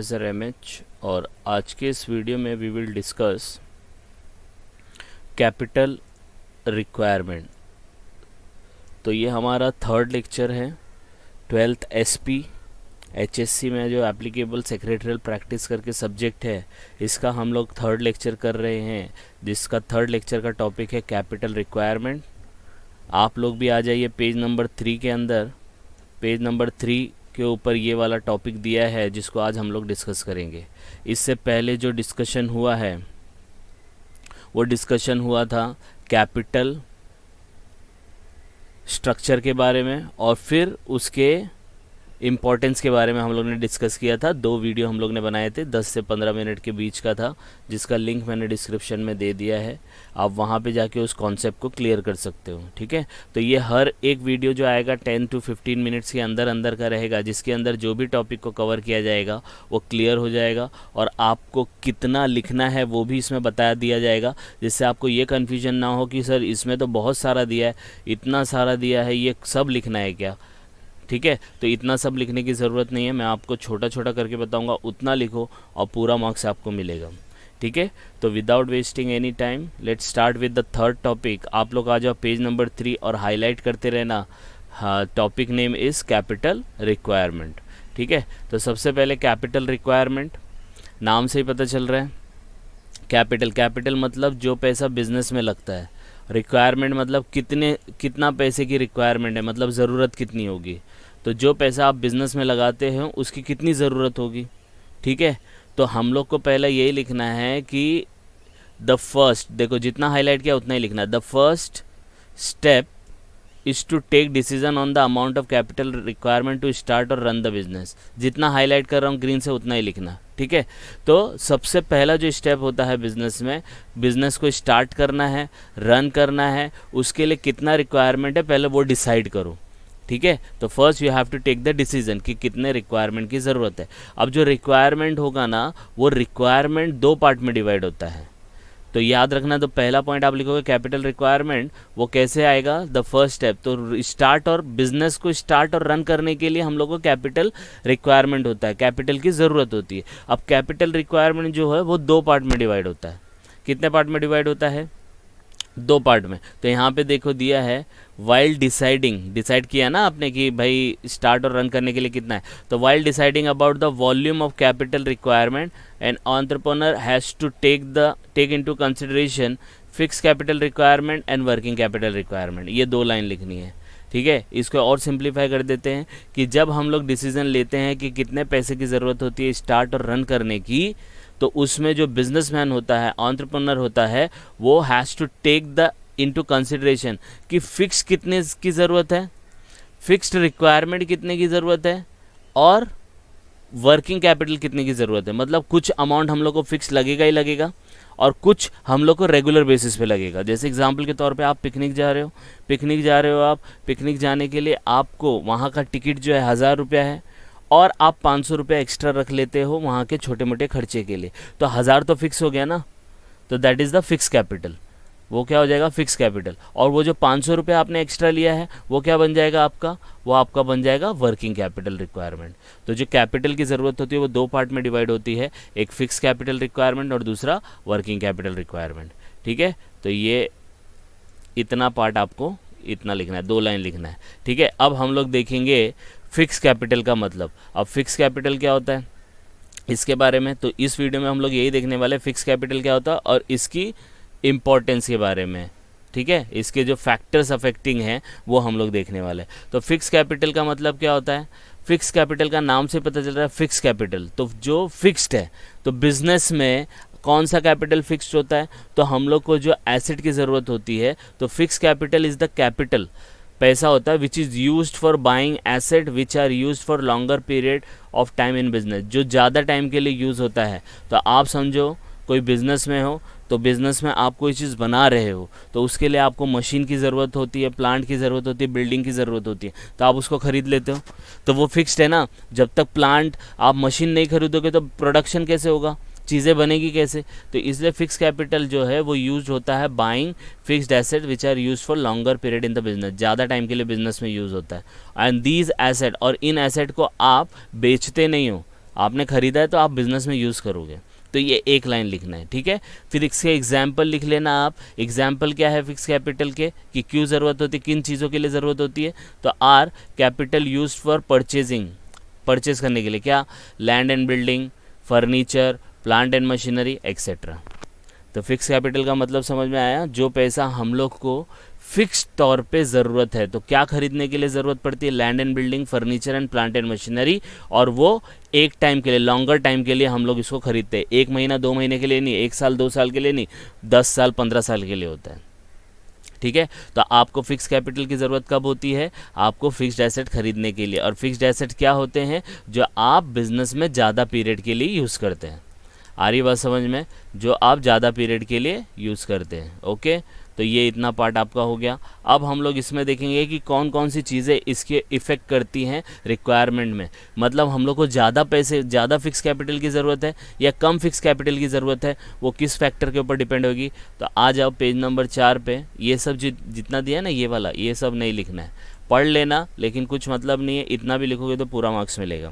Professor MH और आज के इस वीडियो में we will discuss capital requirement. तो ये हमारा थर्ड लेक्चर है 12th एसपी एचएससी में जो एप्लीकेबल सेक्रेटरियल प्रैक्टिस करके सब्जेक्ट है, इसका हम लोग थर्ड लेक्चर कर रहे हैं, जिसका थर्ड लेक्चर का टॉपिक है कैपिटल रिक्वायरमेंट। आप लोग भी आ जाइए पेज नंबर 3 के अंदर। पेज नंबर 3 के ऊपर ये वाला टॉपिक दिया है जिसको आज हम लोग डिस्कस करेंगे। इससे पहले जो डिस्कशन हुआ है वो डिस्कशन हुआ था कैपिटल स्ट्रक्चर के बारे में और फिर उसके इम्पोर्टेंस के बारे में हम लोग ने डिस्कस किया था। 2 वीडियो हम लोग ने बनाए थे, 10 से 15 मिनट के बीच का था, जिसका लिंक मैंने डिस्क्रिप्शन में दे दिया है। आप वहाँ पे जाके उस कॉन्सेप्ट को क्लियर कर सकते हो, ठीक है। तो ये हर एक वीडियो जो आएगा 10 to 15 मिनट्स के अंदर अंदर का रहेगा, जिसके अंदर जो भी टॉपिक को कवर किया जाएगा वो क्लियर हो जाएगा और आपको कितना लिखना है वो भी इसमें बता दिया जाएगा, जिससे आपको ये कन्फ्यूजन ना हो कि सर इसमें तो बहुत सारा दिया है, इतना सारा दिया है, ये सब लिखना है क्या। ठीक है, तो इतना सब लिखने की ज़रूरत नहीं है, मैं आपको छोटा छोटा करके बताऊंगा, उतना लिखो और पूरा मार्क्स आपको मिलेगा। ठीक है, तो without wasting any time let's start with the third topic. आप लोग आ जाओ पेज नंबर 3 और हाईलाइट करते रहना। हाँ, topic name is capital requirement. ठीक है, तो सबसे पहले कैपिटल रिक्वायरमेंट, नाम से ही पता चल रहा है कैपिटल मतलब जो पैसा बिजनेस में लगता है। रिक्वायरमेंट मतलब कितना पैसे की रिक्वायरमेंट है, मतलब ज़रूरत कितनी होगी। तो जो पैसा आप बिज़नेस में लगाते हैं उसकी कितनी ज़रूरत होगी। ठीक है, तो हम लोग को पहले यही लिखना है कि द फर्स्ट, देखो जितना हाईलाइट किया उतना ही लिखना है। The first step is to take decision on the amount of capital requirement to start और रन द बिजनेस। जितना हाईलाइट कर रहा हूँ ग्रीन से उतना ही लिखना। ठीक है, तो सबसे पहला जो स्टेप होता है बिजनेस में, बिजनेस को स्टार्ट करना है, रन करना है, उसके लिए कितना रिक्वायरमेंट है पहले वो डिसाइड करो। ठीक है, तो first you have to take the decision कि कितने रिक्वायरमेंट की ज़रूरत है। अब जो रिक्वायरमेंट होगा ना, वो रिक्वायरमेंट 2 पार्ट में डिवाइड होता है, तो याद रखना। तो पहला पॉइंट आप लिखोगे कैपिटल रिक्वायरमेंट, वो कैसे आएगा, द फर्स्ट स्टेप। तो स्टार्ट और बिजनेस को स्टार्ट और रन करने के लिए हम लोग को कैपिटल रिक्वायरमेंट होता है, कैपिटल की ज़रूरत होती है। अब कैपिटल रिक्वायरमेंट जो है वो 2 पार्ट में डिवाइड होता है। कितने पार्ट में डिवाइड होता है, 2 पार्ट में। तो यहाँ पे देखो दिया है वाइल डिसाइड किया ना आपने कि भाई स्टार्ट और रन करने के लिए कितना है। तो while deciding about the volume of capital requirement an entrepreneur has to take into consideration fix capital requirement and working capital requirement. ये 2 लाइन लिखनी है। ठीक है, इसको और सिंप्लीफाई कर देते हैं कि जब हम लोग डिसीजन लेते हैं कि कितने पैसे की ज़रूरत होती है स्टार्ट और रन करने की, तो उसमें जो बिजनेसमैन होता है, एंटरप्रेन्योर होता है, वो has to take the into consideration कि फिक्स कितने की ज़रूरत है, फिक्स्ड रिक्वायरमेंट कितने की ज़रूरत है और वर्किंग कैपिटल कितने की ज़रूरत है। मतलब कुछ अमाउंट हम लोग को फिक्स लगेगा ही लगेगा और कुछ हम लोग को रेगुलर बेसिस पे लगेगा। जैसे एग्जांपल के तौर पे आप पिकनिक जा रहे हो, आप पिकनिक जाने के लिए आपको वहाँ का टिकट जो है 1000 रुपया है और आप 500 रुपया एक्स्ट्रा रख लेते हो वहाँ के छोटे मोटे खर्चे के लिए, तो 1000 तो फिक्स हो गया ना, तो that is the fix capital. वो क्या हो जाएगा, फिक्स कैपिटल। और वो जो 500 रुपया आपने एक्स्ट्रा लिया है वो क्या बन जाएगा आपका, वो आपका बन जाएगा वर्किंग कैपिटल रिक्वायरमेंट। तो जो कैपिटल की ज़रूरत होती है वो 2 पार्ट में डिवाइड होती है, एक फिक्स कैपिटल रिक्वायरमेंट और दूसरा वर्किंग कैपिटल रिक्वायरमेंट। ठीक है, तो ये इतना पार्ट आपको इतना लिखना है, 2 लाइन लिखना है। ठीक है, अब हम लोग देखेंगे फिक्स कैपिटल का मतलब। अब फिक्स कैपिटल क्या होता है इसके बारे में, तो इस वीडियो में हम लोग यही देखने वाले, फिक्स कैपिटल क्या होता है और इसकी इम्पोर्टेंस के बारे में। ठीक है, इसके जो फैक्टर्स अफेक्टिंग हैं वो हम लोग देखने वाले। तो फिक्स कैपिटल का मतलब क्या होता है, फिक्स कैपिटल का नाम से पता चल रहा है फिक्स कैपिटल, तो जो फिक्स्ड है। तो बिजनेस में कौन सा कैपिटल फिक्स्ड होता है, तो हम लोग को जो एसेट की ज़रूरत होती है, तो fix capital is the capital, पैसा होता है which is used for buying asset which are used for longer period of time in business, जो ज़्यादा टाइम के लिए यूज़ होता है। तो आप समझो कोई बिज़नेस में हो, तो बिज़नेस में आप कोई चीज़ बना रहे हो, तो उसके लिए आपको मशीन की ज़रूरत होती है, प्लांट की ज़रूरत होती है, बिल्डिंग की ज़रूरत होती है, तो आप उसको ख़रीद लेते हो, तो वो फिक्स्ड है ना। जब तक प्लांट आप मशीन नहीं खरीदोगे तो प्रोडक्शन कैसे होगा, चीज़ें बनेगी कैसे। तो इसलिए फिक्स कैपिटल जो है वो यूज होता है buying fixed asset which are use for longer period in the business, ज़्यादा टाइम के लिए बिजनेस में यूज़ होता है। एंड दीज एसेट, और इन एसेट को आप बेचते नहीं हो, आपने ख़रीदा है तो आप बिज़नेस में यूज़ करोगे, तो ये एक लाइन लिखना है, ठीक है। फिर इसके एग्जाम्पल लिख लेना आप। एग्जाम्पल क्या है फिक्स कैपिटल के, कि क्यों ज़रूरत होती है, किन चीज़ों के लिए ज़रूरत होती है। तो are, capital use for purchasing, purchase करने के लिए, क्या, land and building, furniture, plant and machinery etcetera. तो फिक्स कैपिटल का मतलब समझ में आया, जो पैसा हम लोग को फिक्स तौर पे ज़रूरत है। तो क्या खरीदने के लिए ज़रूरत पड़ती है, land and building, furniture and plant and machinery, और वो एक टाइम के लिए, लॉन्गर टाइम के लिए हम लोग इसको खरीदते हैं। 1 महीना 2 महीने के लिए नहीं, 1 साल 2 साल के लिए नहीं, 10 साल 15 साल के लिए होता है, ठीक है। तो आपको फिक्स कैपिटल की ज़रूरत कब होती है, आपको फिक्स्ड एसेट खरीदने के लिए। और फिक्स्ड एसेट क्या होते हैं, जो आप बिजनेस में ज़्यादा पीरियड के लिए यूज़ करते हैं। आ रही बात समझ में, जो आप ज़्यादा पीरियड के लिए यूज़ करते हैं, ओके। तो ये इतना पार्ट आपका हो गया। अब हम लोग इसमें देखेंगे कि कौन कौन सी चीज़ें इसके इफ़ेक्ट करती हैं रिक्वायरमेंट में। मतलब हम लोग को ज़्यादा पैसे, ज़्यादा फिक्स कैपिटल की ज़रूरत है या कम फिक्स कैपिटल की ज़रूरत है, वो किस फैक्टर के ऊपर डिपेंड होगी। तो आ जाओ पेज नंबर 4 पे। ये सब जितना दिया ना, ये वाला, ये सब नहीं लिखना है, पढ़ लेना, लेकिन कुछ मतलब नहीं है, इतना भी लिखोगे तो पूरा मार्क्स मिलेगा,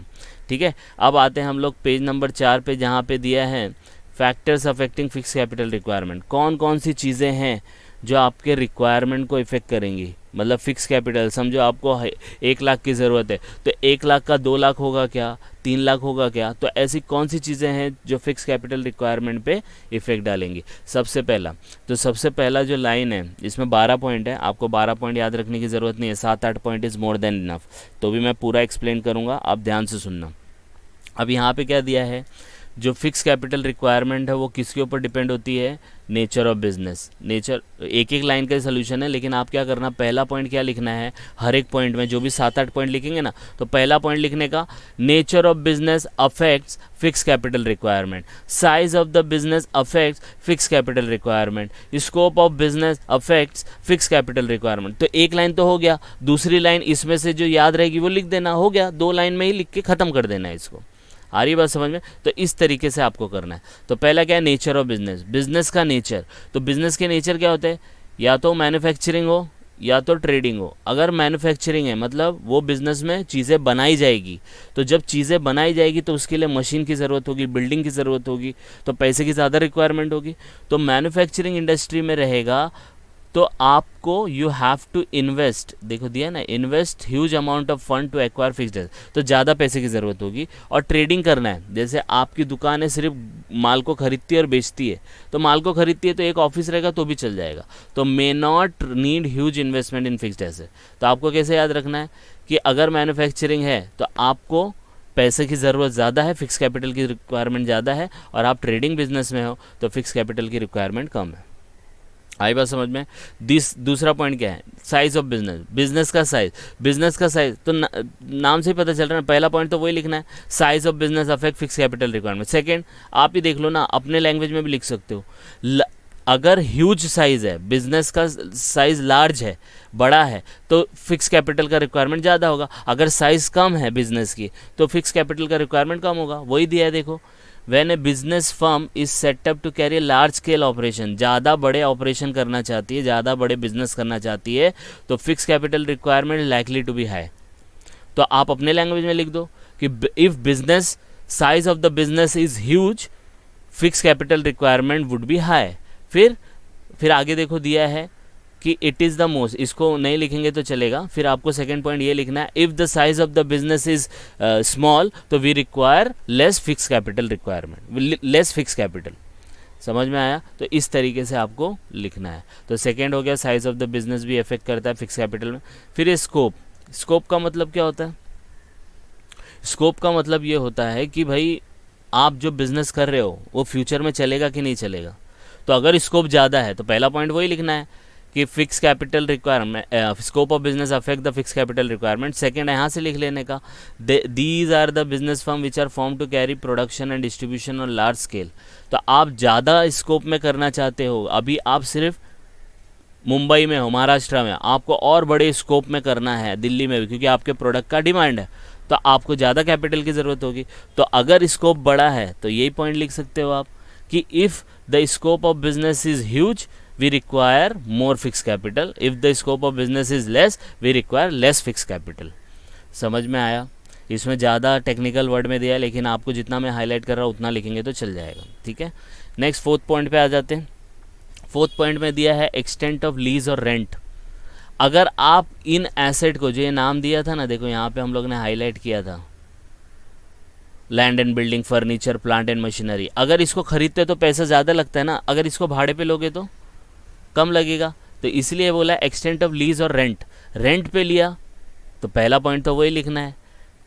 ठीक है। अब आते हैं हम लोग पेज नंबर 4 पे, जहाँ पे दिया है factors affecting fix capital requirement. कौन कौन सी चीज़ें हैं जो आपके रिक्वायरमेंट को इफ़ेक्ट करेंगी। मतलब फिक्स कैपिटल, समझो आपको 1 लाख की ज़रूरत है, तो 1 लाख का 2 लाख होगा क्या, 3 लाख होगा क्या। तो ऐसी कौन सी चीज़ें हैं जो फिक्स कैपिटल रिक्वायरमेंट पे इफ़ेक्ट डालेंगी। सबसे पहला जो लाइन है, इसमें 12 पॉइंट है, आपको 12 पॉइंट याद रखने की ज़रूरत नहीं है, 7-8 point is more than enough. तो भी मैं पूरा एक्सप्लेन करूँगा, आप ध्यान से सुनना। अब यहाँ पे क्या दिया है, जो फिक्स कैपिटल रिक्वायरमेंट है वो किसके ऊपर डिपेंड होती है, नेचर ऑफ बिजनेस। नेचर एक एक लाइन का सोल्यूशन है, लेकिन आप क्या करना, पहला पॉइंट क्या लिखना है, हर एक पॉइंट में जो भी 7-8 पॉइंट लिखेंगे ना, तो पहला पॉइंट लिखने का, nature of business affects fix capital requirement, size of the business affects fix capital requirement, scope of business affects fix capital requirement. तो एक लाइन तो हो गया, दूसरी लाइन इसमें से जो याद रहेगी वो लिख देना, हो गया, 2 लाइन में ही लिख के ख़त्म कर देना है इसको। आ रही बात समझ में। तो इस तरीके से आपको करना है। तो पहला क्या है, नेचर ऑफ बिजनेस, बिजनेस का नेचर। तो बिजनेस के नेचर क्या होते हैं, या तो मैन्युफैक्चरिंग हो या तो ट्रेडिंग हो। अगर मैन्युफैक्चरिंग है मतलब वो बिज़नेस में चीज़ें बनाई जाएगी, तो जब चीज़ें बनाई जाएगी तो उसके लिए मशीन की ज़रूरत होगी, बिल्डिंग की ज़रूरत होगी, तो पैसे की ज़्यादा रिक्वायरमेंट होगी। तो मैन्युफैक्चरिंग इंडस्ट्री में रहेगा तो आपको यू हैव टू इन्वेस्ट, देखो दिया ना, invest huge amount of fund to acquire fixed asset, तो ज़्यादा पैसे की ज़रूरत होगी। और ट्रेडिंग करना है, जैसे आपकी दुकान है सिर्फ माल को खरीदती है और बेचती है, तो माल को खरीदती है तो एक ऑफिस रहेगा तो भी चल जाएगा, तो may not need huge investment in fixed asset. तो आपको कैसे याद रखना है कि अगर मैन्युफैक्चरिंग है तो आपको पैसे की ज़रूरत ज़्यादा है, फिक्स कैपिटल की रिक्वायरमेंट ज़्यादा है, और आप ट्रेडिंग बिजनेस में हो तो फिक्स कैपिटल की रिक्वायरमेंट कम है। आई बात समझ में। दूसरा पॉइंट क्या है, साइज ऑफ बिजनेस, बिजनेस का साइज तो नाम से ही पता चल रहा है, पहला पॉइंट तो वही लिखना है, size of business affect fix capital requirement. Second आप ही देख लो ना, अपने लैंग्वेज में भी लिख सकते हो, अगर ह्यूज साइज है, बिजनेस का साइज लार्ज है, बड़ा है, तो फिक्स कैपिटल का रिक्वायरमेंट ज़्यादा होगा। अगर साइज कम है बिजनेस की तो फिक्स कैपिटल का रिक्वायरमेंट कम होगा। वही दिया है देखो, When a business firm is set up to carry a large scale operation, ज़्यादा बड़े ऑपरेशन करना चाहती है, ज़्यादा बड़े बिजनेस करना चाहती है, तो fix capital requirement likely to be high. तो आप अपने लैंग्वेज में लिख दो कि if business size of the business is huge, fix capital requirement would be high. फिर आगे देखो दिया है कि इट इज़ द मोस्ट, इसको नहीं लिखेंगे तो चलेगा। फिर आपको सेकंड पॉइंट ये लिखना है, if the size of the business is small तो we require less fix capital requirement, less fix capital. समझ में आया। तो इस तरीके से आपको लिखना है। तो सेकंड हो गया, साइज ऑफ द बिजनेस भी इफेक्ट करता है फिक्स कैपिटल में। फिर ये स्कोप का मतलब क्या होता है? स्कोप का मतलब ये होता है कि भाई आप जो बिज़नेस कर रहे हो वो फ्यूचर में चलेगा कि नहीं चलेगा। तो अगर स्कोप ज़्यादा है तो पहला पॉइंट वही लिखना है कि fix capital requirement, scope of business affect the fix capital requirement. Second यहाँ से लिख लेने का, these are the business firm which are form to carry production and distribution on large scale. तो आप ज़्यादा स्कोप में करना चाहते हो, अभी आप सिर्फ मुंबई में हो, महाराष्ट्र में, आपको और बड़े स्कोप में करना है दिल्ली में भी, क्योंकि आपके प्रोडक्ट का डिमांड है, तो आपको ज़्यादा कैपिटल की ज़रूरत होगी। तो अगर स्कोप बड़ा है तो यही पॉइंट लिख सकते हो आप कि if the scope of business is huge we require more fixed capital, if the scope of business is less we require less fixed capital। समझ में आया? इसमें ज़्यादा टेक्निकल वर्ड में दिया है, लेकिन आपको जितना मैं हाईलाइट कर रहा हूँ उतना लिखेंगे तो चल जाएगा, ठीक है। नेक्स्ट फोर्थ पॉइंट पे आ जाते हैं। फोर्थ पॉइंट में दिया है एक्सटेंट ऑफ लीज और रेंट। अगर आप इन एसेट को, जो ये नाम दिया था ना, देखो यहाँ पे हम लोग ने हाईलाइट किया था, land and building, furniture, plant and machinery, अगर इसको खरीदते तो पैसा ज़्यादा लगता है ना, अगर इसको भाड़े पे लोगे तो कम लगेगा। तो इसलिए बोला एक्सटेंट ऑफ लीज और रेंट। रेंट पे लिया तो पहला पॉइंट तो वही लिखना है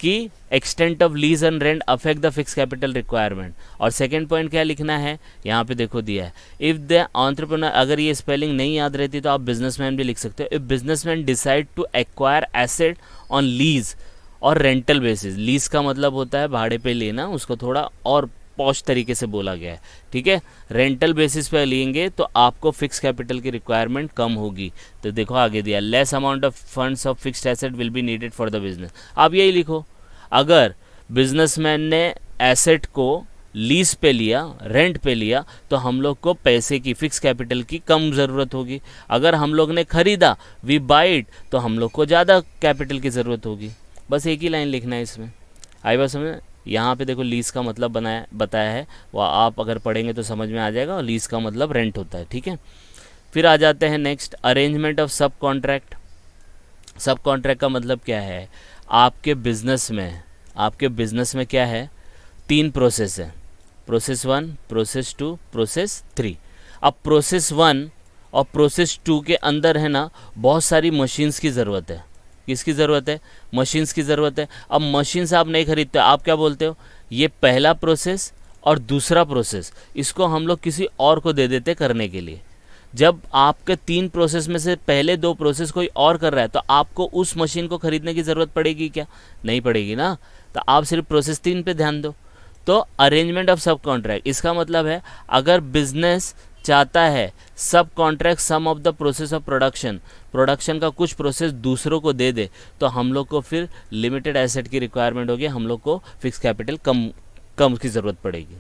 कि extent of lease and rent affect the fix capital requirement. और सेकंड पॉइंट क्या लिखना है, यहाँ पे देखो दिया है, इफ़ द एंटरप्रेन्योर, अगर ये स्पेलिंग नहीं याद रहती तो आप बिजनेसमैन भी लिख सकते हो। If businessman decide to acquire asset on lease और रेंटल बेसिस, लीज का मतलब होता है भाड़े पे लेना, उसको थोड़ा और पॉश तरीके से बोला गया है, ठीक है। रेंटल बेसिस पे लेंगे तो आपको फिक्स कैपिटल की रिक्वायरमेंट कम होगी। तो देखो आगे दिया, less amount of funds of fixed asset will be needed for the business. आप यही लिखो, अगर बिजनेसमैन ने एसेट को लीज पे लिया, रेंट पे लिया, तो हम लोग को पैसे की, फिक्स कैपिटल की कम ज़रूरत होगी। अगर हम लोग ने खरीदा, वी बाय इट, तो हम लोग को ज़्यादा कैपिटल की ज़रूरत होगी। बस एक ही लाइन लिखना है इसमें, आई बात समझ। यहाँ पे देखो लीज का मतलब बताया है, वह आप अगर पढ़ेंगे तो समझ में आ जाएगा, और लीज का मतलब रेंट होता है, ठीक है। फिर आ जाते हैं नेक्स्ट, अरेंजमेंट ऑफ सब कॉन्ट्रैक्ट। सब कॉन्ट्रैक्ट का मतलब क्या है, आपके बिजनेस में क्या है, 3 प्रोसेस है, प्रोसेस 1, प्रोसेस 2, प्रोसेस 3। अब प्रोसेस 1 और प्रोसेस 2 के अंदर है ना बहुत सारी मशीन्स की ज़रूरत है। किसकी ज़रूरत है, मशीन्स की ज़रूरत है। अब मशीन्स आप नहीं खरीदते, आप क्या बोलते हो, ये पहला प्रोसेस और दूसरा प्रोसेस, इसको हम लोग किसी और को दे देते करने के लिए। जब आपके 3 प्रोसेस में से पहले 2 प्रोसेस कोई और कर रहा है, तो आपको उस मशीन को खरीदने की ज़रूरत पड़ेगी क्या, नहीं पड़ेगी ना। तो आप सिर्फ प्रोसेस 3 पे ध्यान दो। तो अरेंजमेंट ऑफ सब कॉन्ट्रैक्ट, इसका मतलब है अगर बिजनेस चाहता है subcontract some of the process of production का कुछ प्रोसेस दूसरों को दे दे, तो हम लोग को फिर लिमिटेड एसेट की रिक्वायरमेंट होगी, हम लोग को फिक्स कैपिटल कम की ज़रूरत पड़ेगी।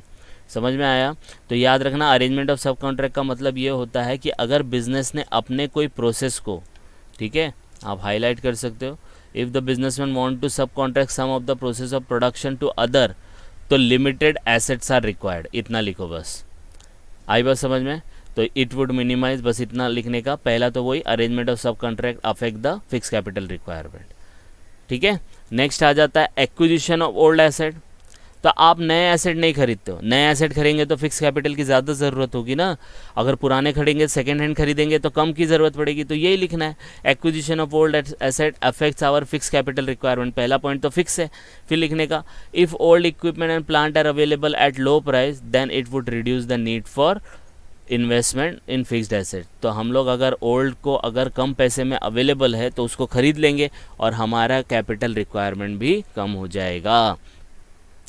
समझ में आया। तो याद रखना, अरेंजमेंट ऑफ सब कॉन्ट्रैक्ट का मतलब ये होता है कि अगर बिजनेस ने अपने कोई प्रोसेस को, ठीक है, आप हाईलाइट कर सकते हो, if the businessman want to subcontract some of the process of production to other, तो लिमिटेड एसेट्स आर रिक्वायर्ड, इतना लिखो बस। आई बात समझ में। तो इट वुड मिनिमाइज, बस इतना लिखने का। पहला तो वही, अरेंजमेंट ऑफ सब contract affect the fix capital requirement, ठीक है। नेक्स्ट आ जाता है एक्विजिशन ऑफ ओल्ड एसेट। तो आप नए एसेट नहीं खरीदते हो, नए एसेट खरीदेंगे तो फिक्स कैपिटल की ज़्यादा ज़रूरत होगी ना। अगर पुराने खरीदेंगे, सेकेंड हैंड खरीदेंगे तो कम की ज़रूरत पड़ेगी। तो यही लिखना है, acquisition of old asset affects our fix capital requirement. पहला पॉइंट तो फिक्स है। फिर लिखने का, if old equipment and plant are available at low price then it would reduce the need for investment in fixed asset. तो हम लोग अगर ओल्ड को अगर कम पैसे में अवेलेबल है तो उसको खरीद लेंगे और हमारा कैपिटल रिक्वायरमेंट भी कम हो जाएगा।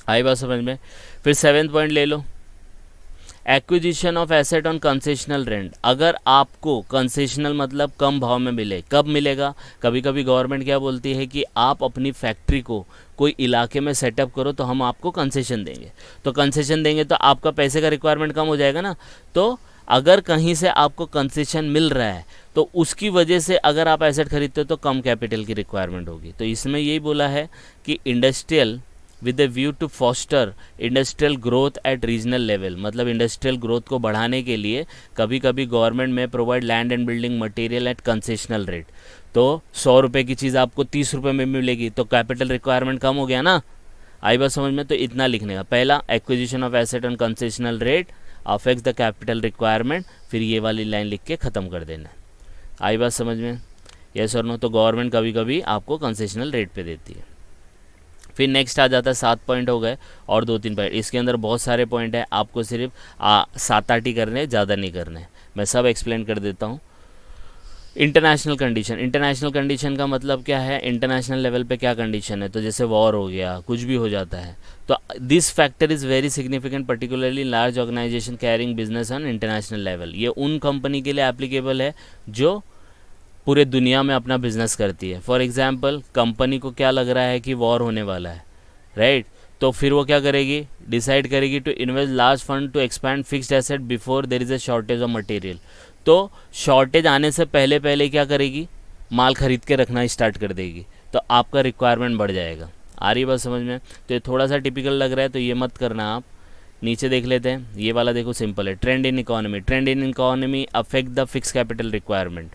आई बात समझ में। फिर 7th पॉइंट ले लो, acquisition of asset on concessional rent. अगर आपको कंसेशनल मतलब कम भाव में मिले, कब मिलेगा, कभी कभी गवर्नमेंट क्या बोलती है कि आप अपनी फैक्ट्री को कोई इलाके में सेटअप करो तो हम आपको कंसेशन देंगे। तो कंसेशन देंगे तो आपका पैसे का रिक्वायरमेंट कम हो जाएगा ना। तो अगर कहीं से आपको कंसेशन मिल रहा है तो उसकी वजह से अगर आप एसेट खरीदते हो तो कम कैपिटल की रिक्वायरमेंट होगी। तो इसमें यही बोला है कि industrial with a view to foster industrial growth at regional level, मतलब इंडस्ट्रियल ग्रोथ को बढ़ाने के लिए कभी कभी गवर्नमेंट में provide land and building material at concessional rate. तो 100 रुपये की चीज़ आपको 30 रुपये में मिलेगी, तो कैपिटल रिक्वायरमेंट कम हो गया ना। आई बात समझ में। तो इतना लिखने का, पहला acquisition of asset on concessional rate affects the capital requirement, फिर ये वाली लाइन लिख के ख़त्म कर देना। आई बात समझ में, यस और नो। तो गवर्नमेंट कभी कभी आपको कंसेशनल रेट पे देती है। फिर नेक्स्ट आ जाता है 7 पॉइंट हो गए और 2-3 पॉइंट। इसके अंदर बहुत सारे पॉइंट है, आपको सिर्फ 7-8 ही करने, ज़्यादा नहीं करने। मैं सब एक्सप्लेन कर देता हूँ। इंटरनेशनल कंडीशन, इंटरनेशनल कंडीशन का मतलब क्या है, इंटरनेशनल लेवल पे क्या कंडीशन है। तो जैसे वॉर हो गया, कुछ भी हो जाता है, तो this factor is very significant particularly large organization carrying business on international level. ये उन कंपनी के लिए एप्लीकेबल है जो पूरे दुनिया में अपना बिजनेस करती है। फॉर एग्जांपल, कंपनी को क्या लग रहा है कि वॉर होने वाला है, राइट, तो फिर वो क्या करेगी, डिसाइड करेगी to invest large fund to expand fixed asset before there is a shortage of material. तो शॉर्टेज आने से पहले क्या करेगी, माल खरीद के रखना स्टार्ट कर देगी, तो आपका रिक्वायरमेंट बढ़ जाएगा। आ रही बात समझ में? तो ये थोड़ा सा टिपिकल लग रहा है तो ये मत करना आप। नीचे देख लेते हैं, ये वाला देखो सिंपल है, trend in economy. Trend in economy affect the fix capital requirement.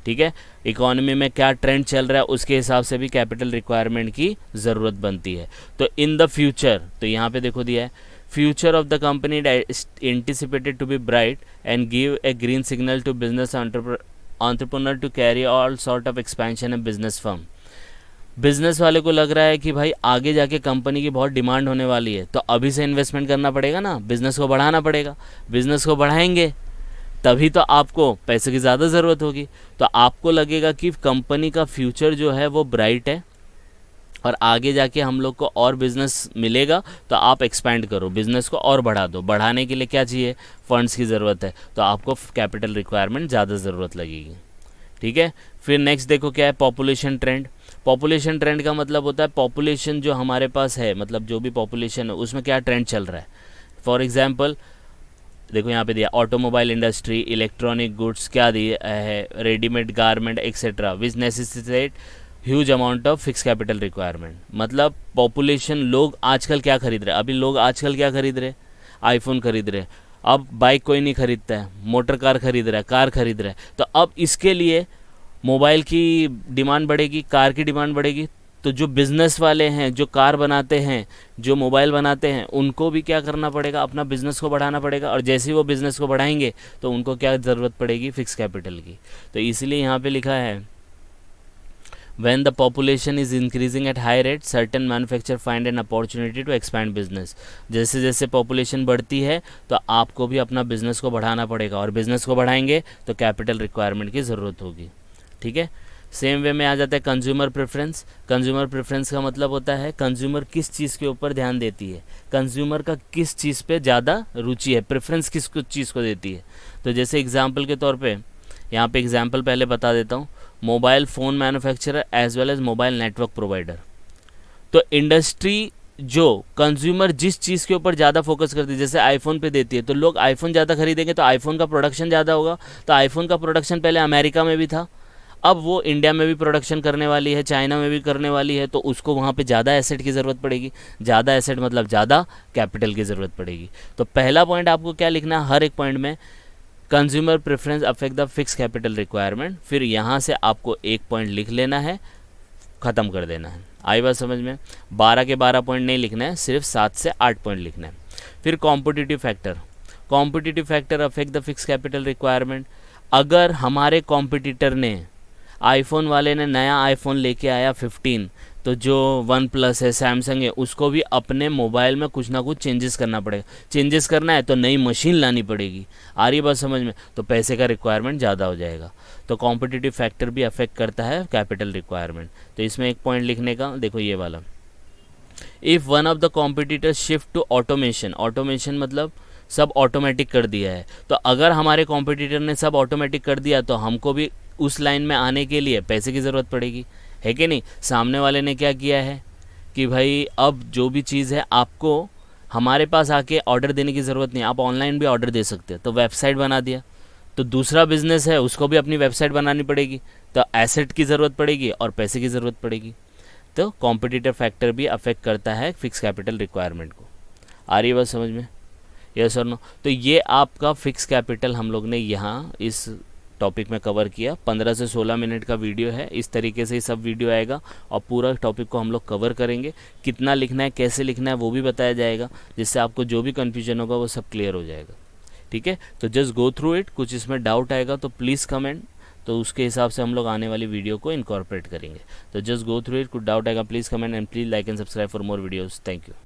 ठीक है, इकोनॉमी में क्या ट्रेंड चल रहा है उसके हिसाब से भी कैपिटल रिक्वायरमेंट की ज़रूरत बनती है। तो इन द फ्यूचर, तो यहाँ पे देखो दिया है, future of the company anticipated to be bright and give a green signal to business entrepreneur to carry all sort of expansion and business firm. Business वाले को लग रहा है कि भाई आगे जाके कंपनी की बहुत डिमांड होने वाली है, तो अभी से इन्वेस्टमेंट करना पड़ेगा ना, बिजनेस को बढ़ाना पड़ेगा। बिजनेस को बढ़ाएंगे तभी तो आपको पैसे की ज़्यादा ज़रूरत होगी। तो आपको लगेगा कि कंपनी का फ्यूचर जो है वो ब्राइट है और आगे जाके हम लोग को और बिज़नेस मिलेगा, तो आप एक्सपैंड करो, बिज़नेस को और बढ़ा दो। बढ़ाने के लिए क्या चाहिए? फंड्स की ज़रूरत है, तो आपको कैपिटल रिक्वायरमेंट ज़्यादा ज़रूरत लगेगी। ठीक है, फिर नेक्स्ट देखो क्या है, पॉपुलेशन ट्रेंड। पॉपुलेशन ट्रेंड का मतलब होता है पॉपुलेशन जो हमारे पास है, मतलब जो भी पॉपुलेशन है उसमें क्या ट्रेंड चल रहा है। फॉर एग्जांपल देखो यहाँ पे दिया, ऑटोमोबाइल इंडस्ट्री, इलेक्ट्रॉनिक गुड्स, क्या दिया है, readymade garment etcetera, which necessitate huge amount of fix capital requirement. मतलब पॉपुलेशन, लोग आजकल क्या खरीद रहे हैं, अभी लोग आजकल क्या खरीद रहे हैं, आईफोन खरीद रहे हैं। अब बाइक कोई नहीं खरीदता है, मोटर कार खरीद रहा है, कार खरीद रहा है। तो अब इसके लिए मोबाइल की डिमांड बढ़ेगी, कार की डिमांड बढ़ेगी। तो जो बिज़नेस वाले हैं, जो कार बनाते हैं, जो मोबाइल बनाते हैं, उनको भी क्या करना पड़ेगा, अपना बिज़नेस को बढ़ाना पड़ेगा। और जैसे ही वो बिज़नेस को बढ़ाएंगे तो उनको क्या ज़रूरत पड़ेगी, फिक्स कैपिटल की। तो इसलिए यहाँ पे लिखा है, when the population is increasing at high rate, certain manufacturer find an opportunity to expand business। जैसे जैसे पॉपुलेशन बढ़ती है तो आपको भी अपना बिज़नेस को बढ़ाना पड़ेगा, और बिज़नेस को बढ़ाएंगे तो कैपिटल रिक्वायरमेंट की ज़रूरत होगी। ठीक है, सेम वे में आ जाता है कंज्यूमर प्रेफरेंस। कंज्यूमर प्रेफरेंस का मतलब होता है कंज्यूमर किस चीज़ के ऊपर ध्यान देती है, कंज्यूमर का किस चीज़ पे ज़्यादा रुचि है, प्रेफरेंस किस चीज़ को देती है। तो जैसे एग्जांपल के तौर पे यहाँ पे एग्जांपल पहले बता देता हूँ, mobile phone manufacturer as well as mobile network provider. तो इंडस्ट्री जो कंज्यूमर जिस चीज़ के ऊपर ज़्यादा फोकस करती है, जैसे आईफोन पे देती है, तो लोग आईफोन ज़्यादा खरीदेंगे तो आईफोन का प्रोडक्शन ज़्यादा होगा। तो आईफोन का प्रोडक्शन पहले अमेरिका में भी था, अब वो इंडिया में भी प्रोडक्शन करने वाली है, चाइना में भी करने वाली है। तो उसको वहाँ पे ज़्यादा एसेट की ज़रूरत पड़ेगी, ज़्यादा एसेट मतलब ज़्यादा कैपिटल की ज़रूरत पड़ेगी। तो पहला पॉइंट आपको क्या लिखना है, हर एक पॉइंट में consumer preference affect the fix capital requirement. फिर यहाँ से आपको एक पॉइंट लिख लेना है, ख़त्म कर देना है। आई बात समझ में? 12 के 12 पॉइंट नहीं लिखना है, सिर्फ 7 से 8 पॉइंट लिखना है। फिर competitive factor. Competitive factor affect the fix capital requirement. अगर हमारे कॉम्पिटिटर ने, आईफोन वाले ने नया आईफोन लेके आया 15, तो जो वन प्लस है, सैमसंग है, उसको भी अपने मोबाइल में कुछ ना कुछ चेंजेस करना पड़ेगा। चेंजेस करना है तो नई मशीन लानी पड़ेगी। आ रही बात समझ में? तो पैसे का रिक्वायरमेंट ज़्यादा हो जाएगा। तो कॉम्पिटिटिव फैक्टर भी अफेक्ट करता है कैपिटल रिक्वायरमेंट। तो इसमें एक पॉइंट लिखने का, देखो ये वाला, if one of the competitor shift to automation. Automation मतलब सब ऑटोमेटिक कर दिया है। तो अगर हमारे कॉम्पिटिटर ने सब ऑटोमेटिक कर दिया तो हमको भी उस लाइन में आने के लिए पैसे की ज़रूरत पड़ेगी, है कि नहीं? सामने वाले ने क्या किया है कि भाई अब जो भी चीज़ है आपको हमारे पास आके ऑर्डर देने की ज़रूरत नहीं, आप ऑनलाइन भी ऑर्डर दे सकते हैं। तो वेबसाइट बना दिया, तो दूसरा बिजनेस है उसको भी अपनी वेबसाइट बनानी पड़ेगी, तो एसेट की ज़रूरत पड़ेगी और पैसे की ज़रूरत पड़ेगी। तो कॉम्पिटिटिव फैक्टर भी अफेक्ट करता है फिक्स कैपिटल रिक्वायरमेंट को। आ रही है बात समझ में? यस और नो? तो ये आपका फिक्स कैपिटल हम लोग ने यहाँ इस टॉपिक में कवर किया। 15 से 16 मिनट का वीडियो है, इस तरीके से ही सब वीडियो आएगा और पूरा टॉपिक को हम लोग कवर करेंगे। कितना लिखना है, कैसे लिखना है वो भी बताया जाएगा, जिससे आपको जो भी कन्फ्यूजन होगा वो सब क्लियर हो जाएगा। ठीक है, तो जस्ट गो थ्रू इट। कुछ इसमें डाउट आएगा तो प्लीज़ कमेंट, तो उसके हिसाब से हम लोग आने वाली वीडियो को इनकॉर्पोरेट करेंगे। तो जस्ट गो थ्रू इट, कुछ डाउट आएगा please comment and please like and subscribe for more videos. Thank you.